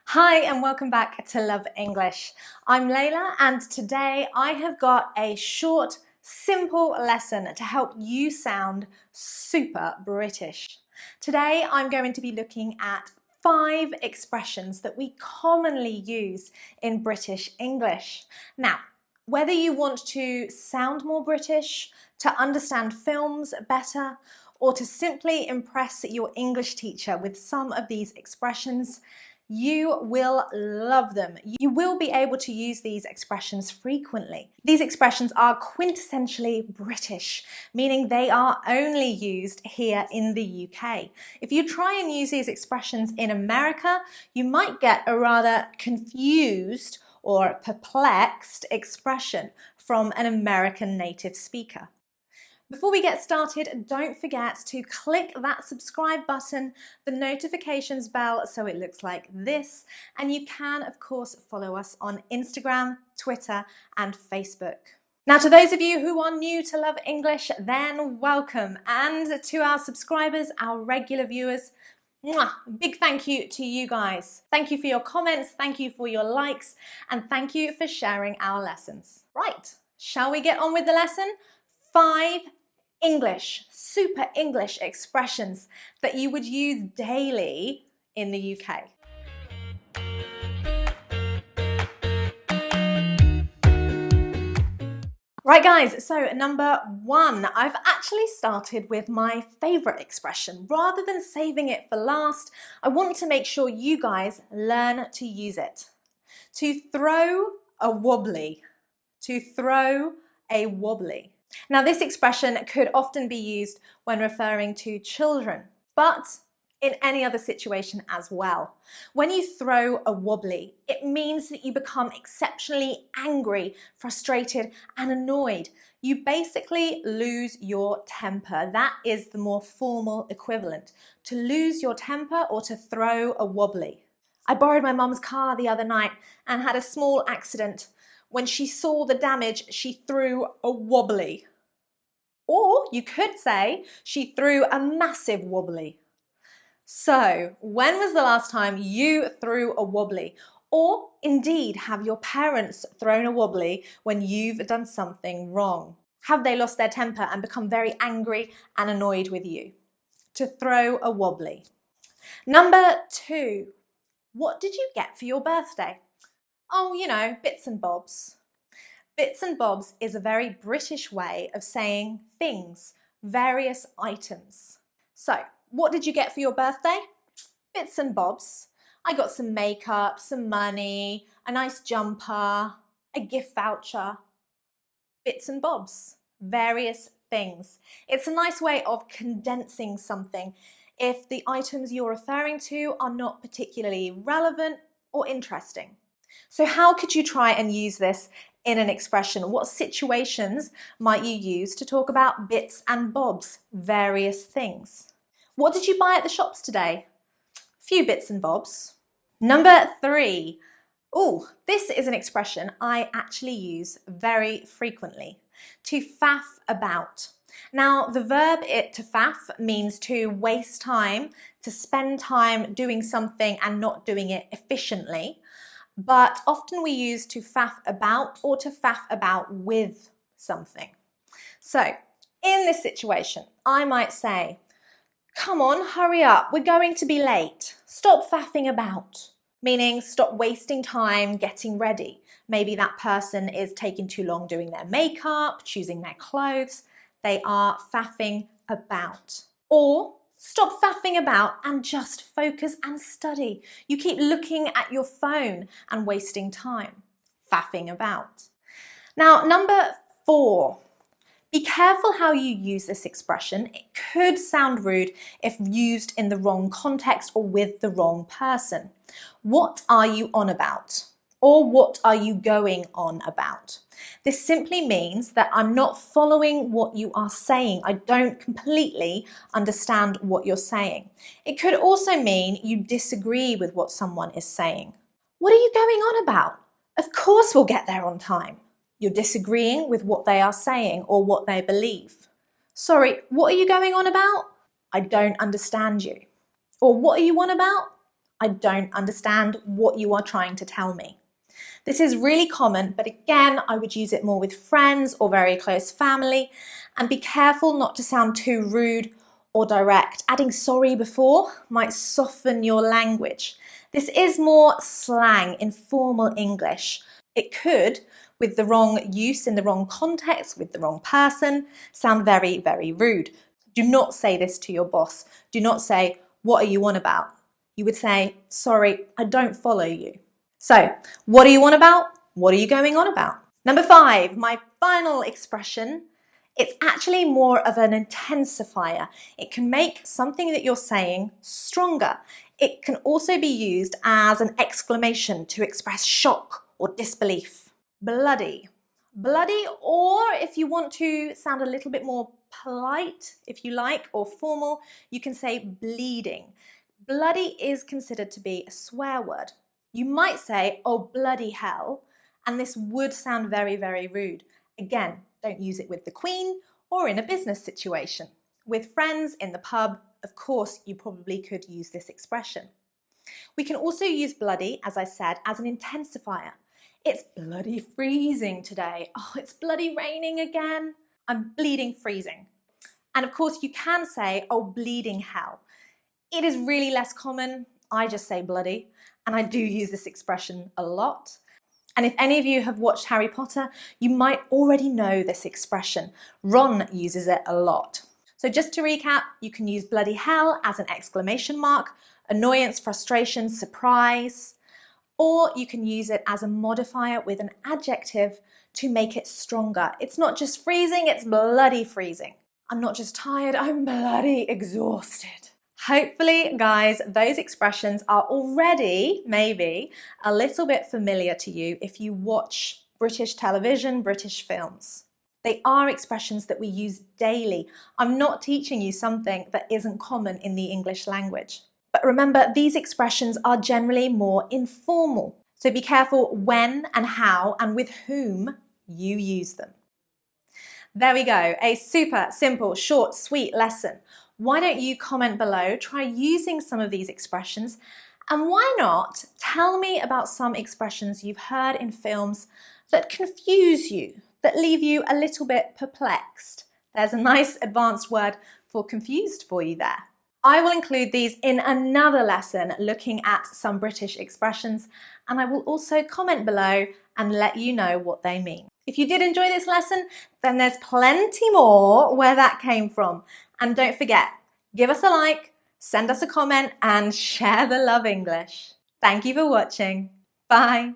Hi and welcome back to Love English. I'm Leila and today I have got a short, simple lesson to help you sound super British. Today I'm going to be looking at 5 expressions that we commonly use in British English. Now, whether you want to sound more British, to understand films better, or to simply impress your English teacher with some of these expressions, you will love them. You will be able to use these expressions frequently. These expressions are quintessentially British, meaning they are only used here in the UK. If you try and use these expressions in America, you might get a rather confused or perplexed expression from an American native speaker. Before we get started, don't forget to click that subscribe button, the notifications bell so it looks like this, and you can of course follow us on Instagram, Twitter and Facebook. Now to those of you who are new to Love English, then welcome, and to our subscribers, our regular viewers, big thank you to you guys. Thank you for your comments, thank you for your likes, and thank you for sharing our lessons. Right, shall we get on with the lesson? 5 super English expressions that you would use daily in the UK. Right guys, so number 1, I've actually started with my favourite expression. Rather than saving it for last, I want to make sure you guys learn to use it. To throw a wobbly. To throw a wobbly. Now this expression could often be used when referring to children, but in any other situation as well. When you throw a wobbly, it means that you become exceptionally angry, frustrated and annoyed. You basically lose your temper. That is the more formal equivalent. To lose your temper or to throw a wobbly. I borrowed my mum's car the other night and had a small accident. When she saw the damage, she threw a wobbly. Or you could say she threw a massive wobbly. So, when was the last time you threw a wobbly? Or indeed, have your parents thrown a wobbly when you've done something wrong? Have they lost their temper and become very angry and annoyed with you? To throw a wobbly. Number 2, what did you get for your birthday? Oh, you know, bits and bobs. Bits and bobs is a very British way of saying things, various items. So, what did you get for your birthday? Bits and bobs. I got some makeup, some money, a nice jumper, a gift voucher. Bits and bobs, various things. It's a nice way of condensing something if the items you're referring to are not particularly relevant or interesting. So how could you try and use this in an expression? What situations might you use to talk about bits and bobs, various things? What did you buy at the shops today? A few bits and bobs. Number 3. Oh, this is an expression I actually use very frequently. To faff about. Now, the verb to faff means to waste time, to spend time doing something and not doing it efficiently. But often we use to faff about or to faff about with something. So, in this situation, I might say, come on, hurry up, we're going to be late. Stop faffing about. Meaning stop wasting time getting ready. Maybe that person is taking too long doing their makeup, choosing their clothes. They are faffing about. Or stop faffing about and just focus and study. You keep looking at your phone and wasting time. Faffing about. Now, number 4. Be careful how you use this expression. It could sound rude if used in the wrong context or with the wrong person. What are you on about? Or what are you going on about? This simply means that I'm not following what you are saying. I don't completely understand what you're saying. It could also mean you disagree with what someone is saying. What are you going on about? Of course we'll get there on time. You're disagreeing with what they are saying or what they believe. Sorry, what are you going on about? I don't understand you. Or what are you on about? I don't understand what you are trying to tell me. This is really common, but again, I would use it more with friends or very close family, and be careful not to sound too rude or direct. Adding sorry before might soften your language. This is more slang, informal English. It could, with the wrong use in the wrong context, with the wrong person, sound very, very rude. Do not say this to your boss. Do not say, "What are you on about?" You would say, "Sorry, I don't follow you." So, what are you on about? What are you going on about? Number 5, my final expression. It's actually more of an intensifier. It can make something that you're saying stronger. It can also be used as an exclamation to express shock or disbelief. Bloody. Bloody, or if you want to sound a little bit more polite, if you like, or formal, you can say bleeding. Bloody is considered to be a swear word. You might say, "Oh, bloody hell," and this would sound very, very rude. Again, don't use it with the Queen or in a business situation. With friends in the pub, of course, you probably could use this expression. We can also use bloody, as I said, as an intensifier. It's bloody freezing today. Oh, it's bloody raining again. I'm bleeding freezing. And of course, you can say, "Oh, bleeding hell." It is really less common. I just say bloody, and I do use this expression a lot. And if any of you have watched Harry Potter, you might already know this expression. Ron uses it a lot. So just to recap, you can use bloody hell as an exclamation mark, annoyance, frustration, surprise, or you can use it as a modifier with an adjective to make it stronger. It's not just freezing, it's bloody freezing. I'm not just tired, I'm bloody exhausted. Hopefully, guys, those expressions are already, maybe, a little bit familiar to you if you watch British television, British films. They are expressions that we use daily. I'm not teaching you something that isn't common in the English language. But remember, these expressions are generally more informal. So be careful when and how and with whom you use them. There we go, a super simple, short, sweet lesson. Why don't you comment below, try using some of these expressions, and why not tell me about some expressions you've heard in films that confuse you, that leave you a little bit perplexed. There's a nice advanced word for confused for you there. I will include these in another lesson looking at some British expressions, and I will also comment below and let you know what they mean. If you did enjoy this lesson, then there's plenty more where that came from. And don't forget, give us a like, send us a comment, and share the love English. Thank you for watching. Bye.